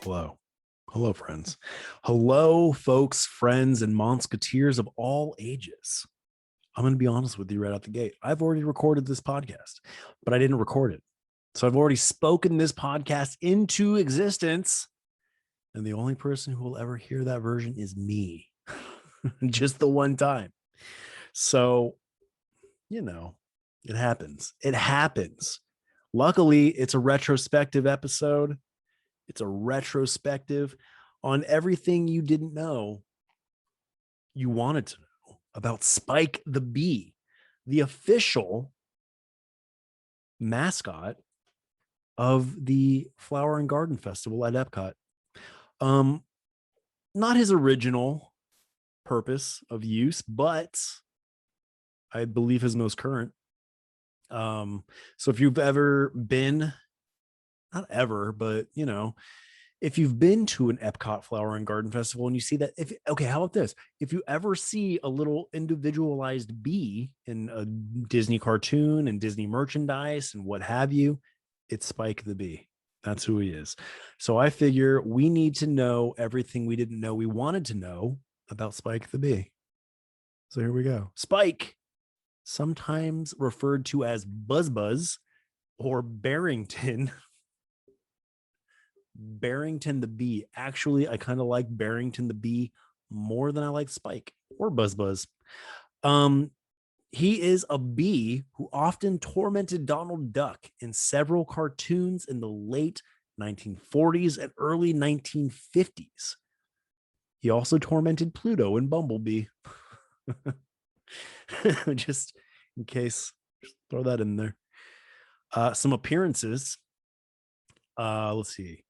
Hello. Hello, friends. Hello, folks, friends, and Monsketeers of all ages. I'm going to be honest with you right out the gate. I've already recorded this podcast, but I didn't record it. So I've already spoken this podcast into existence. And the only person who will ever hear that version is me. Just the one time. So, it happens. It happens. Luckily, it's a retrospective episode. It's a retrospective on everything you didn't know you wanted to know about Spike the Bee, the official mascot of the Flower and Garden Festival at Epcot. Not his original purpose of use, but I believe his most current. So if you've ever been, not ever, but if you've been to an Epcot Flower and Garden Festival and you see that, how about this? If you ever see a little individualized bee in a Disney cartoon and Disney merchandise and what have you, it's Spike the Bee. That's who he is. So I figure we need to know everything we didn't know we wanted to know about Spike the Bee. So here we go. Spike, sometimes referred to as Buzz or Barrington. Barrington the Bee. Actually, I kind of like Barrington the Bee more than I like Spike or Buzz. He is a bee who often tormented Donald Duck in several cartoons in the late 1940s and early 1950s. He also tormented Pluto and Bumblebee. Just in case, just throw that in there. Some appearances. Let's see.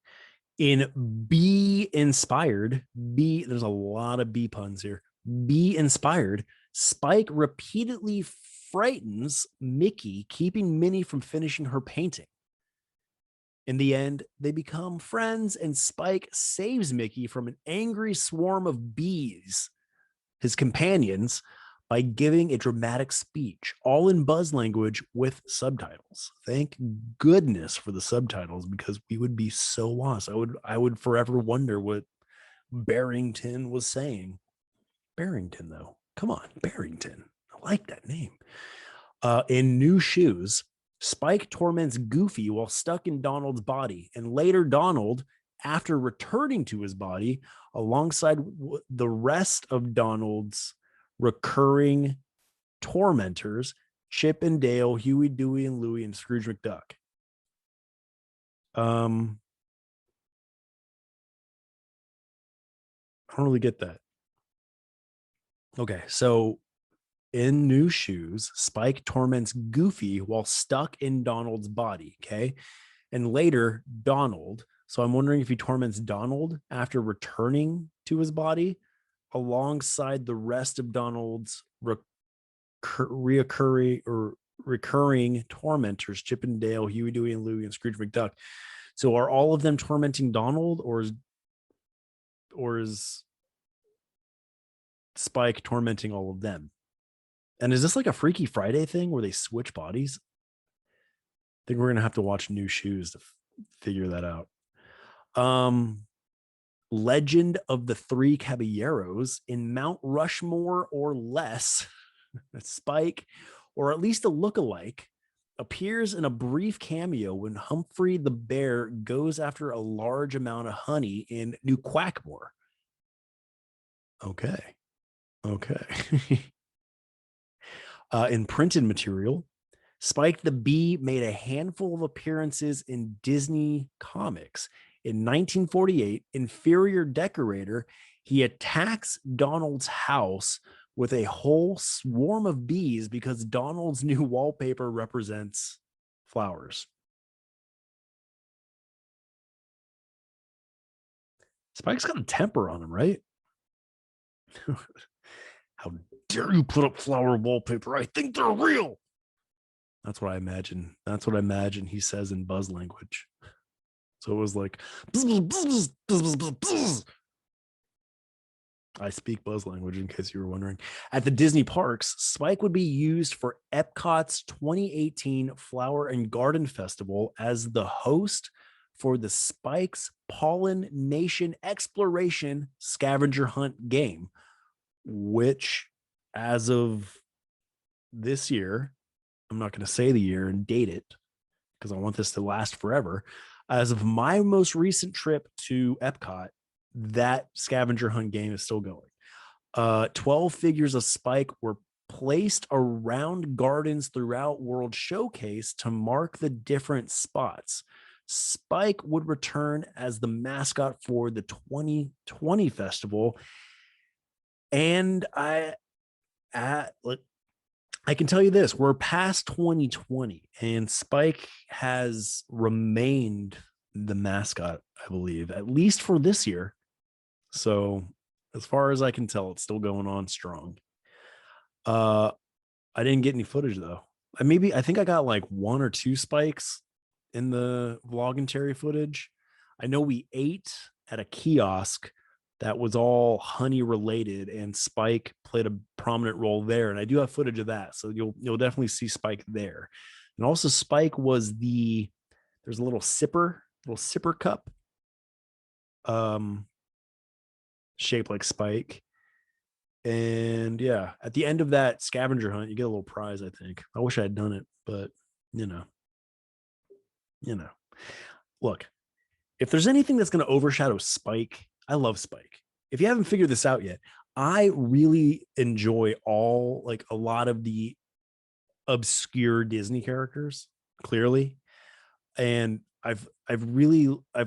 In Bee Inspired, there's a lot of bee puns here. Bee Inspired, Spike repeatedly frightens Mickey, keeping Minnie from finishing her painting. In the end, they become friends, and Spike saves Mickey from an angry swarm of bees, his companions, by giving a dramatic speech, all in Buzz language with subtitles. Thank goodness for the subtitles, because we would be so lost. I would forever wonder what Barrington was saying. Barrington, though. Come on, Barrington. I like that name. In New Shoes, Spike torments Goofy while stuck in Donald's body, and later Donald, after returning to his body, alongside the rest of Donald's recurring tormentors, Chip and Dale, Huey, Dewey, and Louie, and Scrooge McDuck. I don't really get that. Okay, so in New Shoes, Spike torments Goofy while stuck in Donald's body, okay? And later, Donald. So I'm wondering if he torments Donald after returning to his body, alongside the rest of Donald's recurring tormentors, Chip and Dale, Huey, Dewey, and Louie, and Scrooge McDuck. So are all of them tormenting Donald, or is Spike tormenting all of them? And is this like a Freaky Friday thing where they switch bodies? I think we're going to have to watch New Shoes to figure that out. Legend of the Three Caballeros, in Mount Rushmore or less, Spike, or at least a lookalike, appears in a brief cameo when Humphrey the Bear goes after a large amount of honey in New Quackmore. Okay. In printed material, Spike the Bee made a handful of appearances in Disney comics. In 1948, inferior decorator, he attacks Donald's house with a whole swarm of bees because Donald's new wallpaper represents flowers. Spike's got a temper on him, right? How dare you put up flower wallpaper? I think they're real. That's what I imagine. That's what I imagine he says in Buzz language. So it was like, bzz, bzz, bzz, bzz, bzz. I speak Buzz language, in case you were wondering. At the Disney parks, Spike would be used for Epcot's 2018 Flower and Garden Festival as the host for the Spike's Pollen Nation Exploration Scavenger Hunt game, which, as of this year, I'm not going to say the year and date it because I want this to last forever. As of my most recent trip to Epcot, that scavenger hunt game is still going. 12 figures of Spike were placed around gardens throughout World Showcase to mark the different spots. Spike would return as the mascot for the 2020 festival. And I can tell you this, we're past 2020 and Spike has remained the mascot, I believe, at least for this year. So as far as I can tell, it's still going on strong. I didn't get any footage though. I think I got like 1 or 2 Spikes in the vlog and Terry footage. I know we ate at a kiosk that was all honey related, and Spike played a prominent role there. And I do have footage of that, so you'll definitely see Spike there. And also, Spike was there's a little sipper cup, shaped like Spike. And yeah, at the end of that scavenger hunt, you get a little prize. I think I wish I had done it, but you know, look, if there's anything that's going to overshadow Spike, I love Spike. If you haven't figured this out yet, I really enjoy a lot of the obscure Disney characters, clearly. And I've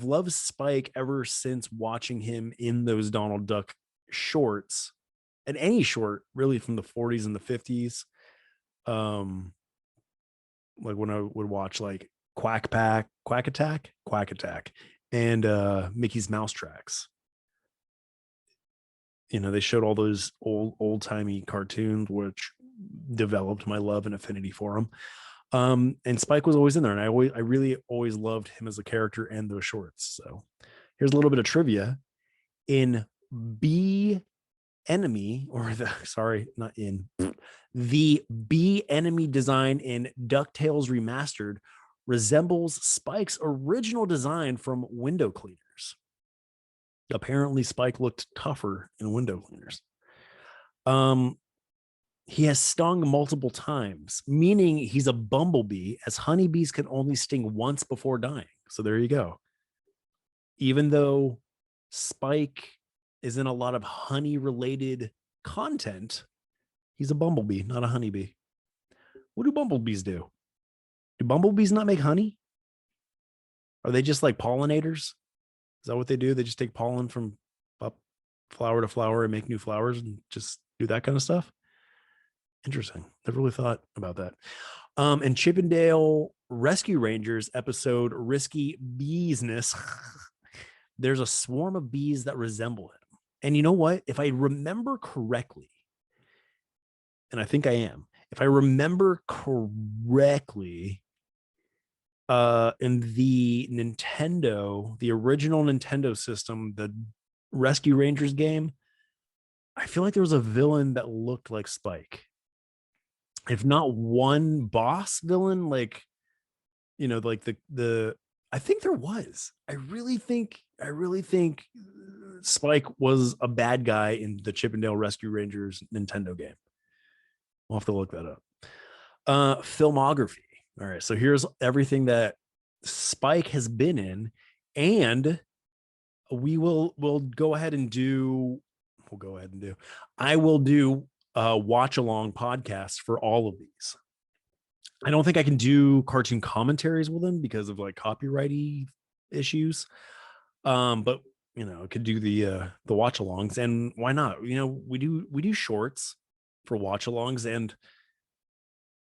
loved Spike ever since watching him in those Donald Duck shorts, and any short really from the 40s and the 50s. Like when I would watch like Quack Attack, and Mickey's Mouse Tracks. They showed all those old timey cartoons, which developed my love and affinity for them. And Spike was always in there, and I really always loved him as a character and those shorts. So here's a little bit of trivia. In B Enemy, or the B Enemy design in DuckTales Remastered resembles Spike's original design from window cleaners. Apparently, Spike looked tougher in window cleaners. He has stung multiple times, meaning he's a bumblebee, as honeybees can only sting once before dying. So there you go. Even though Spike is in a lot of honey-related content, he's a bumblebee, not a honeybee. What do bumblebees do? Do bumblebees not make honey? Are they just like pollinators? Is that what they do? They just take pollen from flower to flower and make new flowers and just do that kind of stuff? Interesting. Never really thought about that. And Chippendale Rescue Rangers episode Risky Beesness, there's a swarm of bees that resemble him. And you know what? If I remember correctly, and I think I am, if I remember correctly, in the original Nintendo system, the Rescue Rangers game, I feel like there was a villain that looked like Spike. If not one boss villain, like the I think there was. I really think Spike was a bad guy in the Chippendale Rescue Rangers Nintendo game. We'll have to look that up. Filmography. All right, so here's everything that Spike has been in, and we'll go ahead and do. I will do watch along podcasts for all of these. I don't think I can do cartoon commentaries with them because of like copyrighty issues. But I could do the watch alongs, and why not? We do shorts for watch alongs, and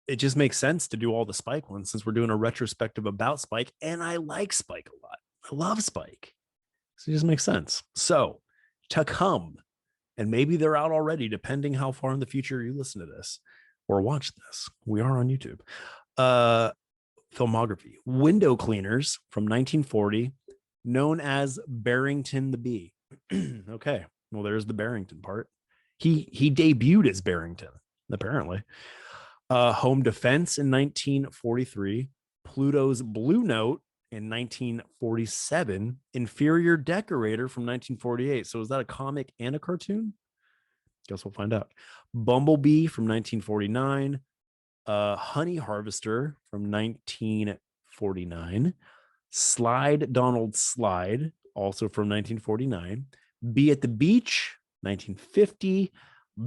it just makes sense to do all the Spike ones since we're doing a retrospective about Spike, and I like Spike a lot. I love Spike. So it just makes sense. So to come, and maybe they're out already, depending how far in the future you listen to this or watch this. We are on YouTube. Filmography. Window Cleaners from 1940, known as Barrington the Bee. Okay, well, there's the Barrington part. He debuted as Barrington, apparently. Home Defense in 1943. Pluto's Blue Note in 1947. Inferior Decorator from 1948. So is that a comic and a cartoon? Guess we'll find out. Bumblebee from 1949. Honey Harvester from 1949. Slide Donald Slide, also from 1949. Be at the Beach, 1950.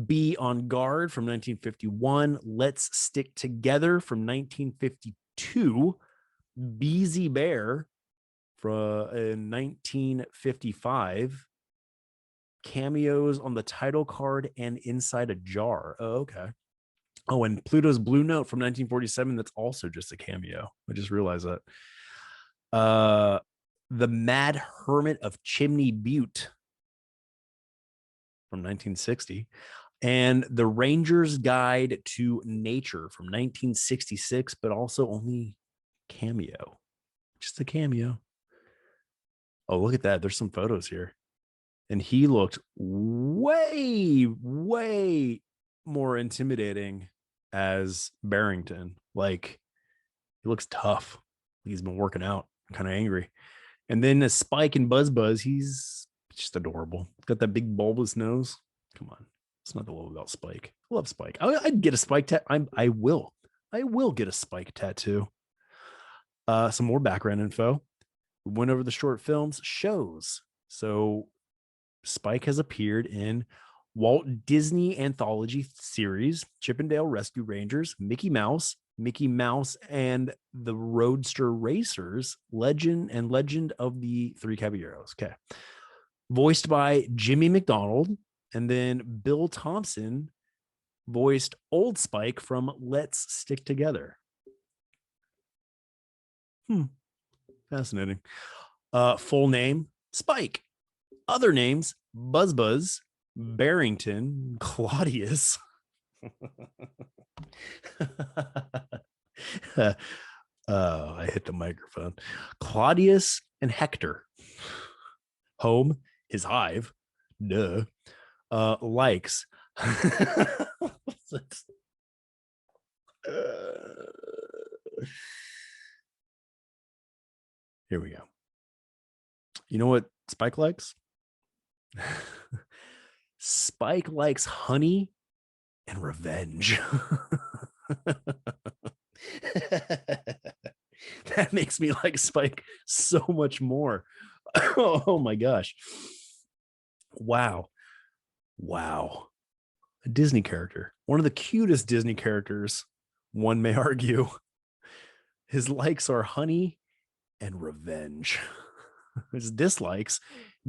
Be on Guard from 1951. Let's Stick Together from 1952. Beezy Bear from 1955. Cameos on the title card and inside a jar. Oh, okay. Oh, and Pluto's Blue Note from 1947. That's also just a cameo. I just realized that. The Mad Hermit of Chimney Butte from 1960. And The Ranger's Guide to Nature from 1966, but also only cameo. Just a cameo. Oh, look at that. There's some photos here. And he looked way, way more intimidating as Barrington. Like, he looks tough. He's been working out, kind of angry. And then as Spike and Buzz, he's just adorable. Got that big bulbous nose. Come on. It's not the love about Spike. I love Spike. I'd get a Spike tattoo. I will get a Spike tattoo. Some more background info. We went over the short films, shows. So Spike has appeared in Walt Disney Anthology series, Chippendale Rescue Rangers, Mickey Mouse and the Roadster Racers, Legend of the Three Caballeros. Okay. Voiced by Jimmy McDonald. And then Bill Thompson voiced Old Spike from Let's Stick Together. Fascinating. Full name, Spike. Other names, Buzz, Barrington, Claudius. I hit the microphone. Claudius and Hector. Home, his hive. Duh. Likes. Here we go. You know what Spike likes? Spike likes honey and revenge. That makes me like Spike so much more. Oh my gosh. Wow. A Disney character. One of the cutest Disney characters, one may argue. His likes are honey and revenge. His dislikes,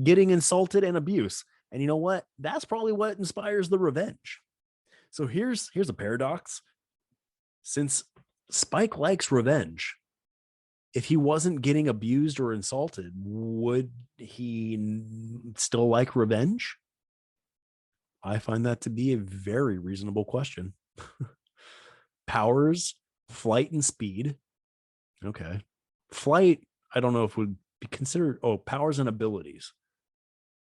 getting insulted and abuse. And you know what? That's probably what inspires the revenge. So here's a paradox. Since Spike likes revenge, if he wasn't getting abused or insulted, would he still like revenge? I find that to be a very reasonable question. Powers, flight, and speed. Okay. Flight, I don't know if would be considered. Oh, powers and abilities.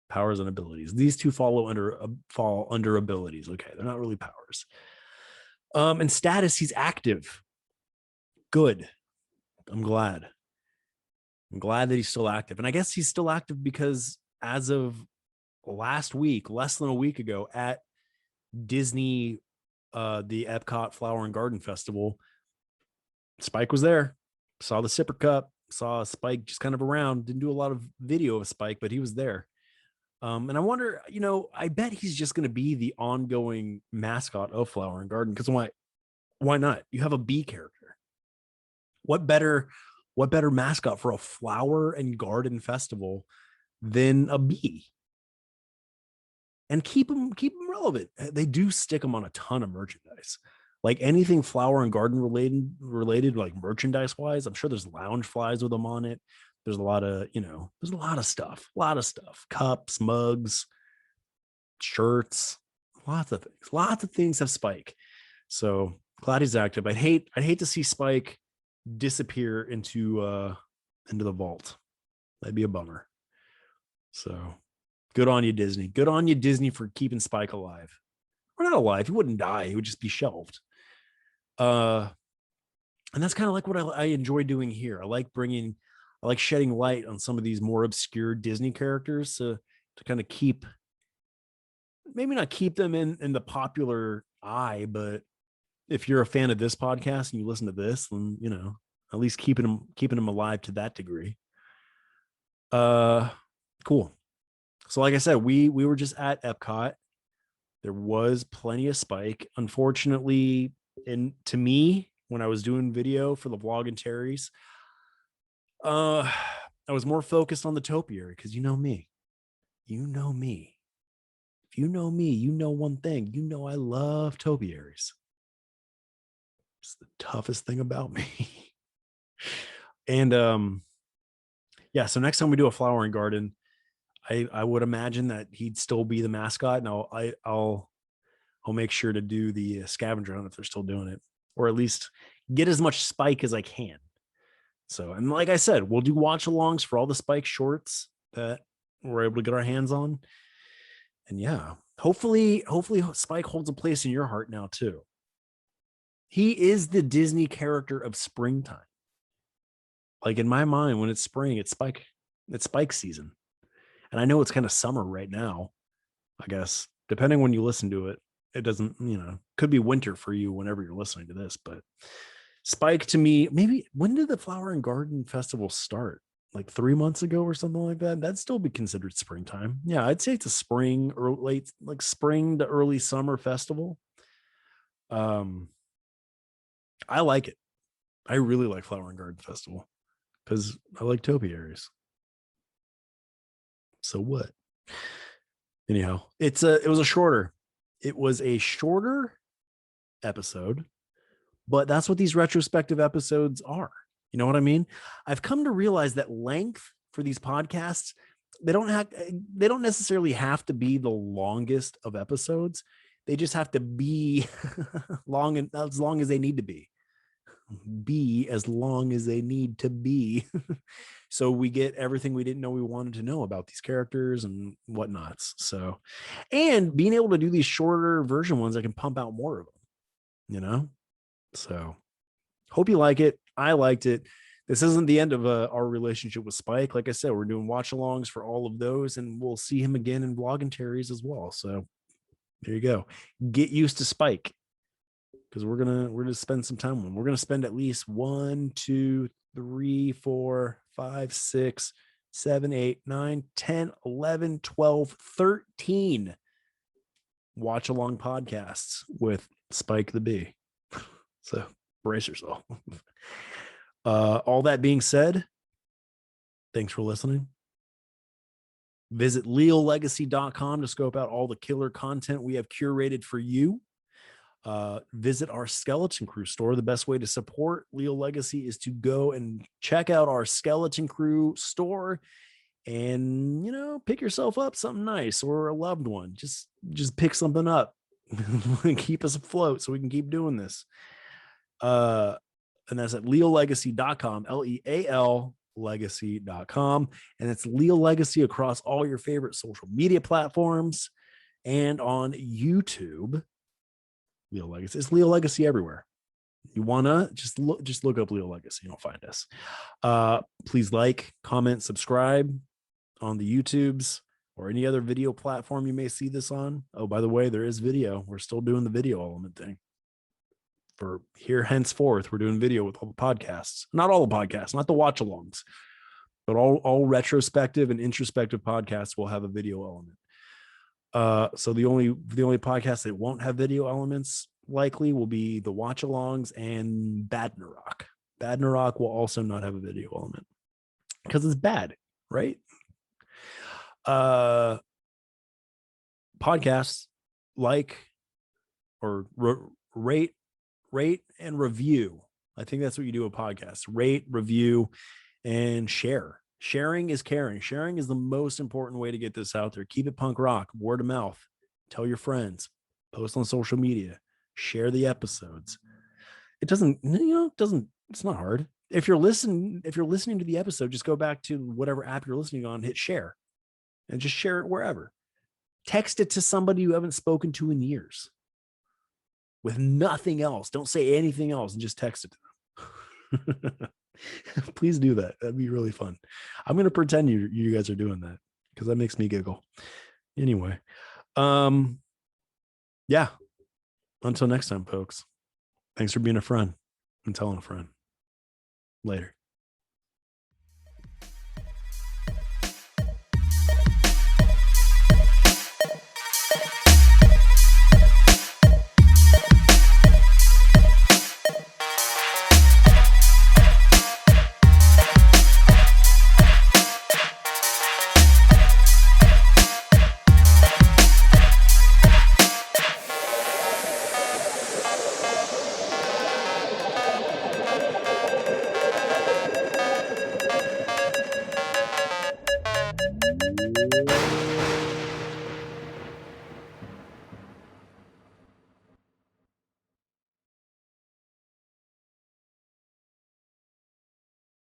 Powers and abilities. These two fall under abilities. Okay, they're not really powers. And status, he's active. Good. I'm glad that he's still active. And I guess he's still active because as of last week, less than a week ago, at Disney, the Epcot Flower and Garden Festival, Spike was there. Saw the Sipper Cup, saw Spike just kind of around. Didn't do a lot of video of Spike, but he was there. And I wonder, I bet he's just going to be the ongoing mascot of Flower and Garden. Because why not? You have a bee character. What better mascot for a flower and garden festival than a bee? And keep them relevant. They do stick them on a ton of merchandise. Like anything flower and garden related, like merchandise wise, I'm sure there's lounge flies with them on it. There's a lot of, there's a lot of stuff, cups, mugs, shirts, lots of things have Spike. So glad he's active. I'd hate to see Spike disappear into the vault. That'd be a bummer. So good on you, Disney. Good on you, Disney, for keeping Spike alive. Or not alive. He wouldn't die. He would just be shelved. And that's kind of like what I enjoy doing here. I like bringing I like shedding light on some of these more obscure Disney characters to kind of keep, maybe not keep them in the popular eye, but if you're a fan of this podcast and you listen to this, then at least keeping them alive to that degree. Cool. So like I said, we were just at Epcot. There was plenty of Spike. Unfortunately, and to me, when I was doing video for the vlog and Terry's, I was more focused on the topiary because you know me. You know me. If you know me, you know one thing. You know I love topiaries. It's the toughest thing about me. And yeah, so next time we do a flowering garden, I would imagine that he'd still be the mascot, and I'll make sure to do the scavenger hunt if they're still doing it, or at least get as much Spike as I can. So, and like I said, we'll do watch alongs for all the Spike shorts that we're able to get our hands on. And yeah, hopefully Spike holds a place in your heart now too. He is the Disney character of springtime. Like in my mind, when it's spring, it's Spike season. And I know it's kind of summer right now, I guess, depending when you listen to it. It doesn't, could be winter for you whenever you're listening to this, but Spike to me, maybe when did the Flower and Garden Festival start? Like 3 months ago or something like that. That'd still be considered springtime. Yeah, I'd say it's a spring or late, like spring to early summer festival. I like it. I really like Flower and Garden Festival because I like topiaries. So what? Anyhow, it was a shorter episode, but that's what these retrospective episodes are. You know what I mean? I've come to realize that length for these podcasts, they don't necessarily have to be the longest of episodes. They just have to be long, and as long as they need to be. Be as long as they need to be. So we get everything we didn't know we wanted to know about these characters and whatnots. So, and being able to do these shorter version ones, I can pump out more of them, So hope you like it. I liked it. This isn't the end of our relationship with Spike. Like I said, we're doing watch alongs for all of those, and we'll see him again in Vlog and Terry's as well. So there you go. Get used to Spike, because we're gonna spend some time with him. We're gonna spend at least 1, 2, 3, 4, 5, 6, 7, 8, 9, 10, 11, 12, 13 watch along podcasts with Spike the Bee. So brace yourself. All that being said, thanks for listening. Visit leallegacy.com to scope out all the killer content we have curated for you. Visit our Skeleton Crew store. The best way to support Leal Legacy is to go and check out our Skeleton Crew store and, pick yourself up something nice, or a loved one. Just pick something up and keep us afloat so we can keep doing this. And that's at leallegacy.com, Leal legacy.com. And it's Leal Legacy across all your favorite social media platforms and on YouTube. Leal Legacy. It's Leal Legacy everywhere. You wanna just look up Leal Legacy, you'll find us. Please like, comment, subscribe on the YouTubes or any other video platform you may see this on. Oh, by the way, there is video. We're still doing the video element thing. For here henceforth, we're doing video with all the podcasts. Not all the podcasts, not the watch alongs, but all retrospective and introspective podcasts will have a video element. So the only podcast that won't have video elements likely will be the watch alongs and Badnerrock. Badnerrock will also not have a video element because it's bad, right? Podcasts like or rate and review. I think that's what you do a podcast. Rate, review, and share. Sharing is caring. Sharing is the most important way to get this out there. Keep it punk rock, word of mouth. Tell your friends. Post on social media. Share the episodes. It's not hard. If you're listening to the episode, just go back to whatever app you're listening on, hit share, and just share it wherever. Text it to somebody you haven't spoken to in years. With nothing else. Don't say anything else and just text it to them. Please do that. That'd be really fun. I'm gonna pretend you guys are doing that because that makes me giggle. Anyway, um, yeah. Until next time, folks. Thanks for being a friend and telling a friend. Later.